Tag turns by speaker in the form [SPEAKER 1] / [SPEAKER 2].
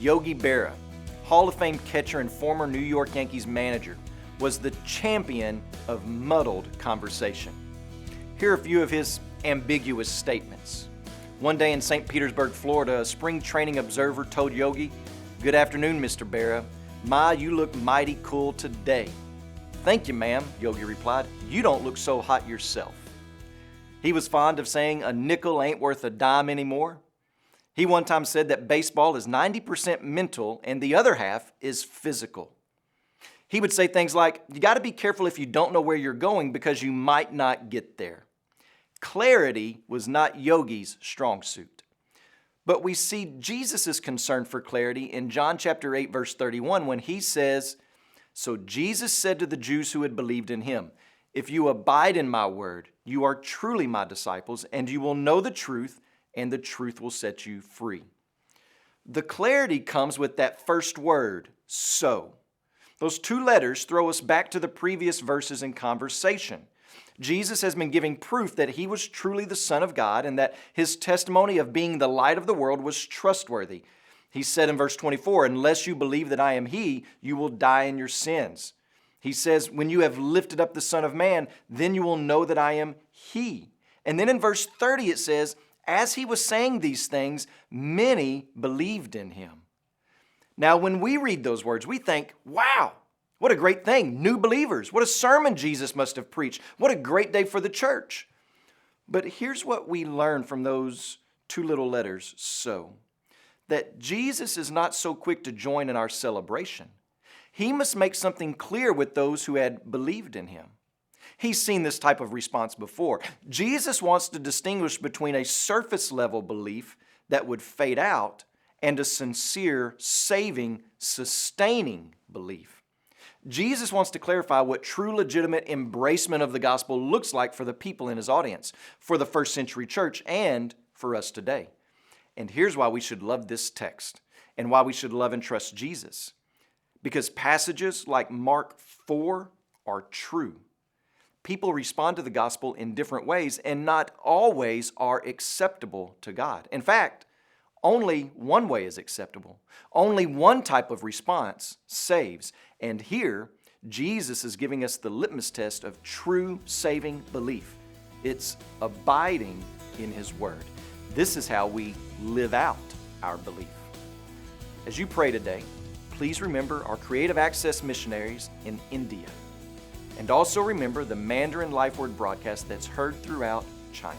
[SPEAKER 1] Yogi Berra, Hall of Fame catcher and former New York Yankees manager, was the champion of muddled conversation. Here are a few of his ambiguous statements. One day in St. Petersburg, Florida, a spring training observer told Yogi, "Good afternoon, Mr. Berra. You look mighty cool today." "Thank you, ma'am," Yogi replied. "You don't look so hot yourself." He was fond of saying a nickel ain't worth a dime anymore. He one time said that baseball is 90% mental and the other half is physical. He would say things like, "You got to be careful if you don't know where you're going because you might not get there." Clarity was not Yogi's strong suit. But we see Jesus' concern for clarity in John chapter 8, verse 31, when he says, "So Jesus said to the Jews who had believed in him, 'If you abide in my word, you are truly my disciples, and you will know the truth, and the truth will set you free.'" The clarity comes with that first word, so. Those two letters throw us back to the previous verses in conversation. Jesus has been giving proof that he was truly the Son of God and that his testimony of being the light of the world was trustworthy. He said in verse 24, "Unless you believe that I am he, you will die in your sins." He says, "When you have lifted up the Son of Man, then you will know that I am he." And then in verse 30 it says, "As he was saying these things, many believed in him." Now, when we read those words, we think, wow, what a great thing. New believers. What a sermon Jesus must have preached. What a great day for the church. But here's what we learn from those two little letters, so. That Jesus is not so quick to join in our celebration. He must make something clear with those who had believed in him. He's seen this type of response before. Jesus wants to distinguish between a surface level belief that would fade out and a sincere, saving, sustaining belief. Jesus wants to clarify what true legitimate embracement of the gospel looks like for the people in his audience, for the first century church, and for us today. And here's why we should love this text and why we should love and trust Jesus. Because passages like Mark 4 are true. People respond to the gospel in different ways, and not always are acceptable to God. In fact, only one way is acceptable. Only one type of response saves. And here, Jesus is giving us the litmus test of true saving belief. It's abiding in his word. This is how we live out our belief. As you pray today, please remember our Creative Access missionaries in India. And also remember the Mandarin Life Word broadcast that's heard throughout China.